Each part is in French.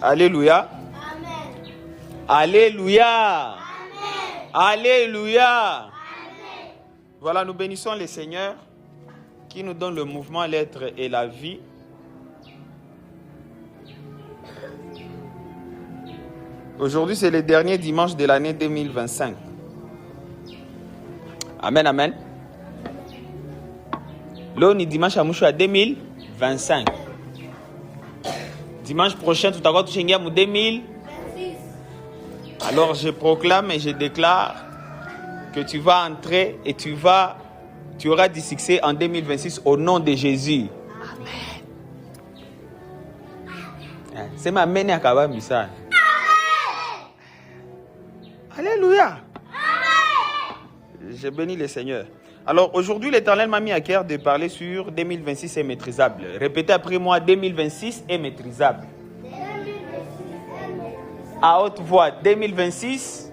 Alléluia. Amen. Alléluia. Amen. Alléluia. Amen. Voilà, nous bénissons le Seigneur qui nous donne le mouvement, l'être et la vie. Aujourd'hui, c'est le dernier dimanche de l'année 2025. Amen, amen. Là, on est dimanche à Mouchou à 2025. Dimanche prochain, tout à l'heure, tu es en 2026. Alors, je proclame et je déclare que tu vas entrer et tu auras du succès en 2026 au nom de Jésus. Amen. C'est ma mène à Kabamisa. Alléluia. Je bénis le Seigneur. Alors aujourd'hui, l'Éternel m'a mis à cœur de parler sur 2026 est maîtrisable. Répétez après moi, 2026 est maîtrisable. À haute voix, 2026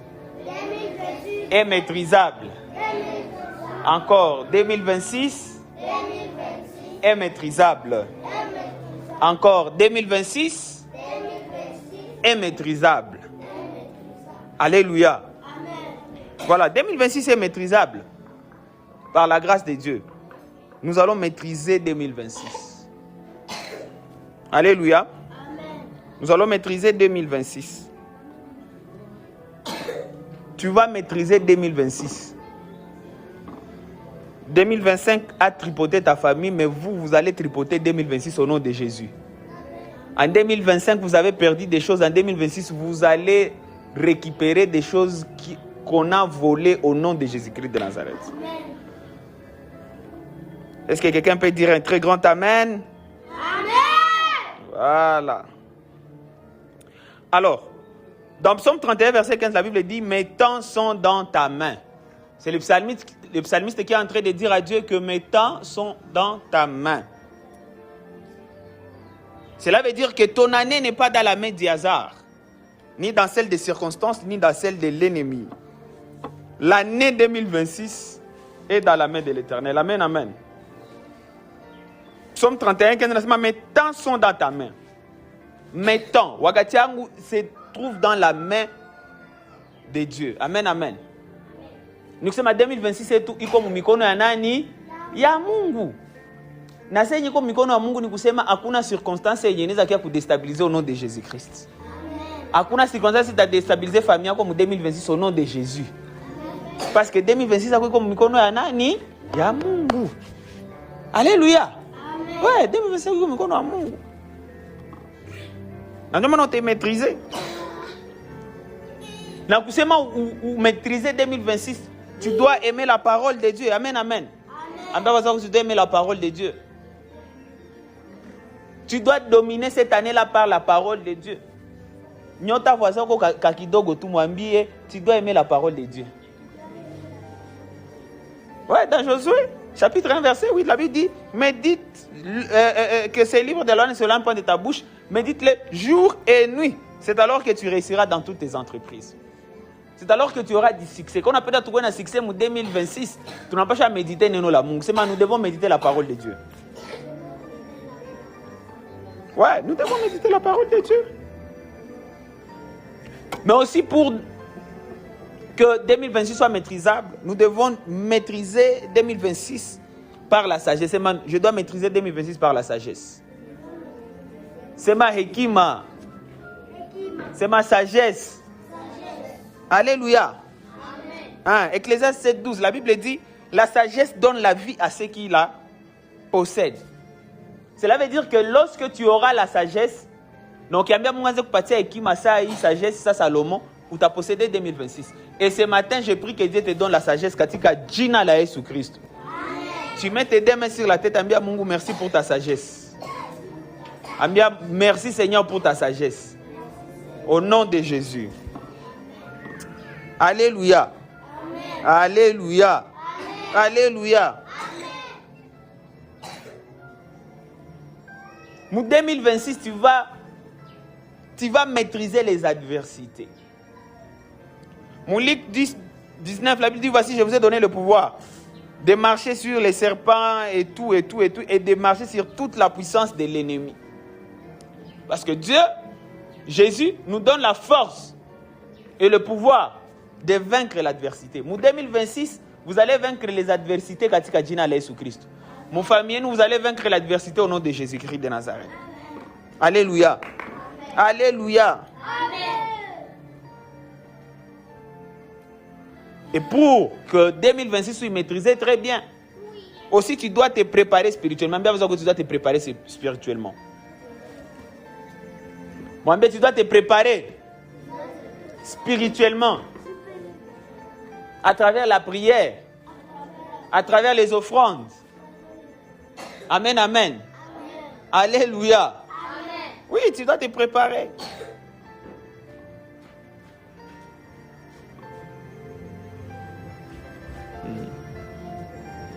est maîtrisable. Encore, 2026 est maîtrisable. Encore, 2026 est maîtrisable. Alléluia. Voilà, 2026 est maîtrisable. Par la grâce de Dieu. Nous allons maîtriser 2026. Alléluia. Nous allons maîtriser 2026. Tu vas maîtriser 2026. 2025 a tripoté ta famille, mais vous allez tripoter 2026 au nom de Jésus. En 2025, vous avez perdu des choses. En 2026, vous allez récupérer des choses qu'on a volées au nom de Jésus-Christ de Nazareth. Est-ce que quelqu'un peut dire un très grand Amen? Amen. Voilà. Alors, dans Psaume 31, verset 15, la Bible dit « Mes temps sont dans ta main ». C'est le psalmiste qui est en train de dire à Dieu que mes temps sont dans ta main. Cela veut dire que ton année n'est pas dans la main du hasard, ni dans celle des circonstances, ni dans celle de l'ennemi. L'année 2026 est dans la main de l'Éternel. Amen, amen. Psaume 31, 15, mes temps sont dans ta main. Mes temps, Wagatiangu se trouve dans la main de Dieu. Amen, amen. Nous sommes en 2026 et tout, iko mikono ya nani? Ya Mungu. Na sasa iko mikono ya Mungu ni kusema hakuna circonstance yenye inaweza kia kudestabiliser au nom de Jésus-Christ. Hakuna circonstance qui t'a déstabilisé famille yako mu 2026 au nom de Jésus. Parce que 2026 iko mikono ya nani? Ya Mungu. Alléluia. Ouais, 2026 iko mikono ya Mungu. Na ndio maana maîtriser. Na kusema ou maîtriser 2026, tu dois aimer la parole de Dieu. Amen, amen. Amen. Tu dois aimer la parole de Dieu. Tu dois dominer cette année-là par la parole de Dieu. Nyota voisin ko kakidogo tu mwambie, tu dois aimer la parole de Dieu. Ouais, dans Josué, chapitre 1, verset 8, la Bible dit, médite que ces livres de la loi ne se lancent pas de ta bouche, médite-les jour et nuit. C'est alors que tu réussiras dans toutes tes entreprises. C'est alors que tu auras du succès. Quand on a peut-être trouvé un succès en 2026, tu n'as pas à méditer nous devons méditer la parole de Dieu. Ouais, nous devons méditer la parole de Dieu. Mais aussi pour que 2026 soit maîtrisable, nous devons maîtriser 2026 par la sagesse. Je dois maîtriser 2026 par la sagesse. C'est ma hekima. C'est ma sagesse. Alléluia. Hein, Ecclésiaste 7:12, la Bible dit, la sagesse donne la vie à ceux qui la possèdent. Cela veut dire que lorsque tu auras la sagesse, donc il y a bien un hekima, sagesse, ça Salomon, où tu as possédé 2026. Et ce matin, je prie que Dieu te donne la sagesse, katika jina la Jésus Christ. Tu mets tes deux mains sur la tête, Ambia Mungu, merci pour ta sagesse. Ambia, merci Seigneur pour ta sagesse. Au nom de Jésus. Alléluia. Amen. Alléluia. Amen. Alléluia. En 2026, tu vas maîtriser les adversités. Mon Luc 10, 19, la Bible dit, voici, je vous ai donné le pouvoir de marcher sur les serpents et tout, et de marcher sur toute la puissance de l'ennemi. Parce que Dieu Jésus nous donne la force et le pouvoir de vaincre l'adversité. En 2026, vous allez vaincre les adversités katika jina la Yesu Christ. Mon famille, vous allez vaincre l'adversité au nom de Jésus-Christ de Nazareth. Alléluia. Alléluia. Et pour que 2026 soit maîtrisé très bien, aussi tu dois te préparer spirituellement. Bien besoin que tu dois te préparer spirituellement. Moi, tu dois te préparer spirituellement à travers la prière, à travers les offrandes. Amen, amen. Alléluia. Oui, tu dois te préparer.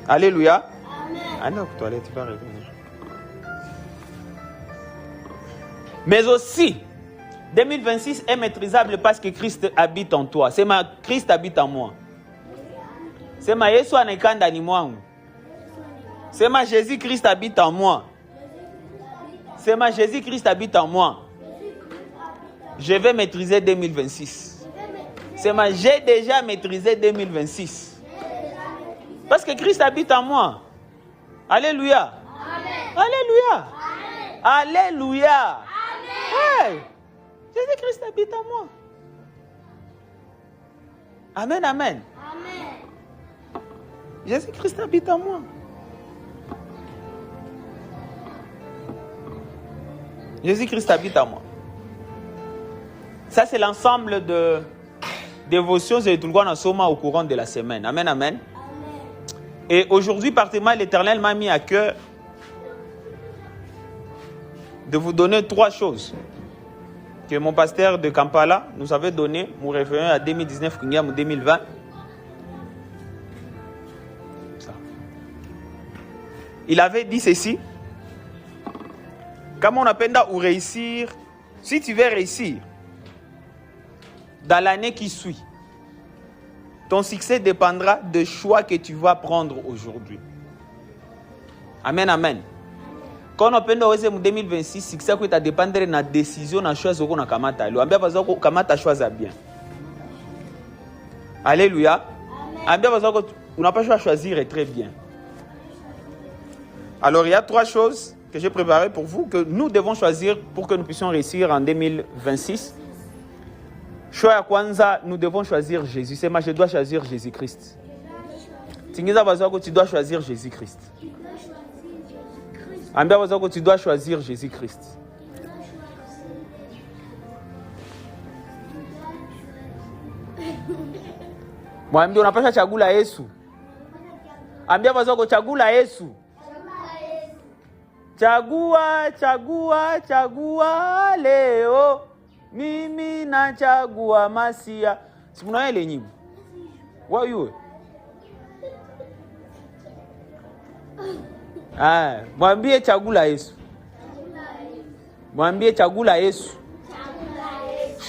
Alléluia. Ah non, pour toi, tu vas revenir. Mais aussi, 2026 est maîtrisable parce que Christ habite en toi. C'est ma Christ habite en moi. C'est ma Yesu anekanda ni mwangu. C'est ma Jésus-Christ habite en moi. C'est ma Jésus-Christ habite en moi. Je vais maîtriser 2026. C'est ma j'ai déjà maîtrisé 2026. Parce que Christ habite en moi. Alléluia. Amen. Alléluia. Amen. Alléluia. Hey, Jésus-Christ habite en moi. Amen, amen. Amen. Jésus-Christ habite en moi. Jésus-Christ habite en moi. Ça, c'est l'ensemble de dévotions et tout le monde en soma au courant de la semaine. Amen, amen. Et aujourd'hui, particulièrement, l'Éternel m'a mis à cœur de vous donner 3 choses que mon pasteur de Kampala nous avait donné, nous référons à 2019, 2020. Ça. Il avait dit ceci. Comme on appelle ou réussir, si tu veux réussir dans l'année qui suit, ton succès dépendra des choix que tu vas prendre aujourd'hui. Amen, amen. Quand on appelle en 2026, succès qui dépendre de la décision, de la choix qu'on a kamata. Le ambia bazo ko kamata choix bien. Alléluia. Ambia bazo ko on n'a pas choisir très bien. Alors il y a 3 choses que j'ai préparées pour vous que nous devons choisir pour que nous puissions réussir en 2026. Choix ya kwanza, nous devons choisir Jésus. C'est moi, je dois choisir Jésus-Christ. Tingiza bazako, tu dois choisir Jésus-Christ. Ambia bazako, tu dois choisir Jésus-Christ. Mwambie unapaswa chagula Yesu. Ambia bazako chagula Yesu. Chagua, chagua, chagua leo. Mimi nachagua Masia. Si mnaona ile nyimbo? Wewe. Mwambie chagula Yesu. Mwambie chagula Yesu.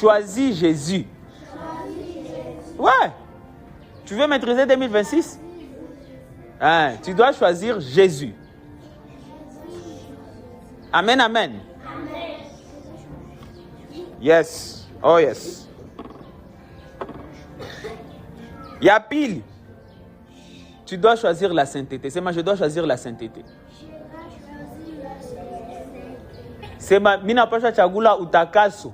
Choisis Jésus. Ouais. Tu veux maîtriser 2026? Tu dois choisir Jésus. Amen, amen. Yes. Oh yes. Ya pile. Tu dois choisir la sainteté. C'est moi, je dois choisir la sainteté. C'est ma mina pasha chagula utakaso.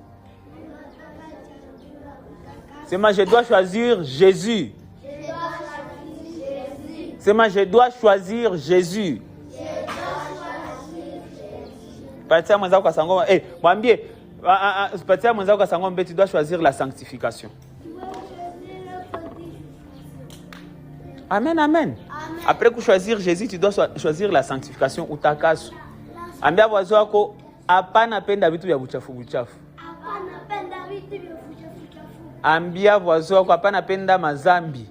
C'est moi, je dois choisir Jésus. C'est moi, je dois choisir Jésus. Patia mwenzako kasangoma. Mwambie patia mwenzako kasangoma, tu dois choisir la sanctification. Amen, amen. Après que choisir Jésus, tu dois choisir la sanctification utakaso. Ambia wazo wako hapana penda vitu vya buchafu buchafu. Hapana penda vitu vya buchafu. Ambia wazo wako hapana penda mazambi.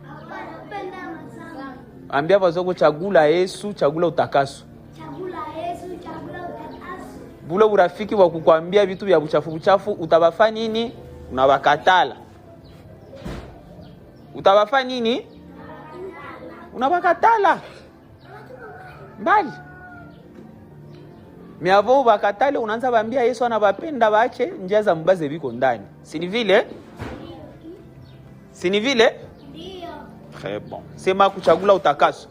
Hapana penda mazambi. Ambia wazo wako chagula Yesu, chagula utakaso. Chagula Yesu, chagula utakaso. Bule urafiki wa kukwambia vitu vya buchafu buchafu utabafanya nini? Unawakatala. Utabafanya nini? Unawakatala. Mbali. Mais avant bakatale unaanza bambia Yesu anabapenda baache njia za mbaze biko ndani. Si ni vile? Si ni vile? Ndio. Très bon. Sema kuchagula utakaso.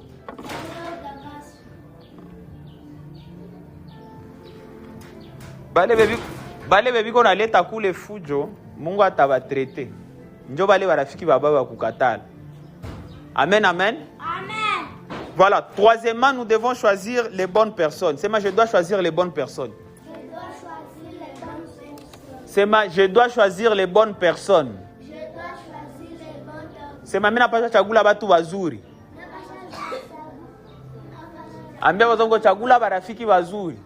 Bale bebi kona leta kule fujo, Mungu atabatrete. Njo bale barafiki baba kukatala. Amen, amen. Amen. Voilà. Troisièmement, nous devons choisir les bonnes personnes. C'est moi, je dois choisir les bonnes personnes. Je dois choisir les bonnes personnes. C'est moi, je dois choisir les bonnes personnes. Je dois choisir les bonnes personnes. C'est moi, mina pasha chagula batu wazuri. Ambia wazongo chagula barafiki wazuri.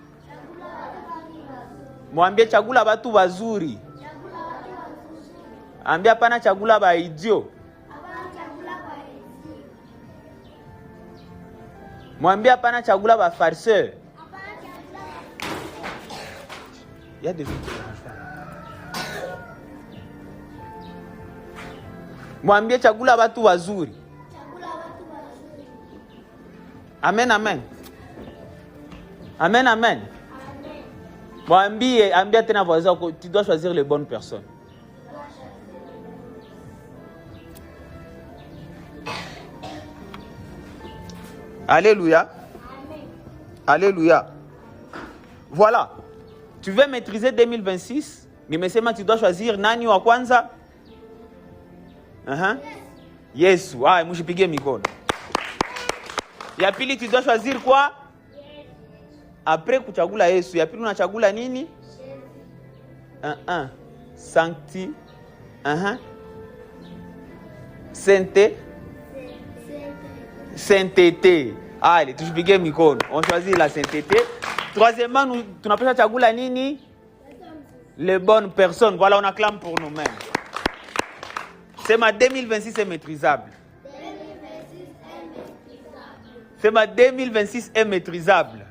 Mwambie chagula batu wazuri. Ambia pana chagula ba idio. Mwambie pana chagula ba farceur. Il y a des autres. Mwambie chagula batu wazuri. Amen, amen. Amen, amen. Mwambie, ambia tena voisin, tu dois choisir les bonnes personnes. Alléluia. Alléluia. Voilà. Tu veux maîtriser 2026, mais sema tu dois choisir nani wa kwanza? Yesu. Ah, mujipige mikono. Ya pili tu dois choisir quoi? Après kuchagula Yesu, ya pili unachagula nini? Sancti. Sainteté. Allez, tujipige mikono. On choisit la sainteté. Troisièmement, nous tunapaswa chagula nini? Les bonnes personnes. Voilà, on acclame pour nous-mêmes. C'est ma 2026 est maîtrisable. C'est ma 2026 est maîtrisable.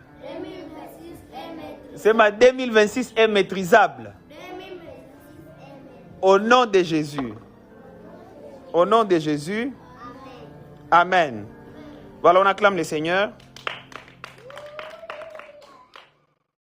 C'est ma 2026 est maîtrisable. Au nom de Jésus. Au nom de Jésus. Amen. Voilà, on acclame le Seigneur.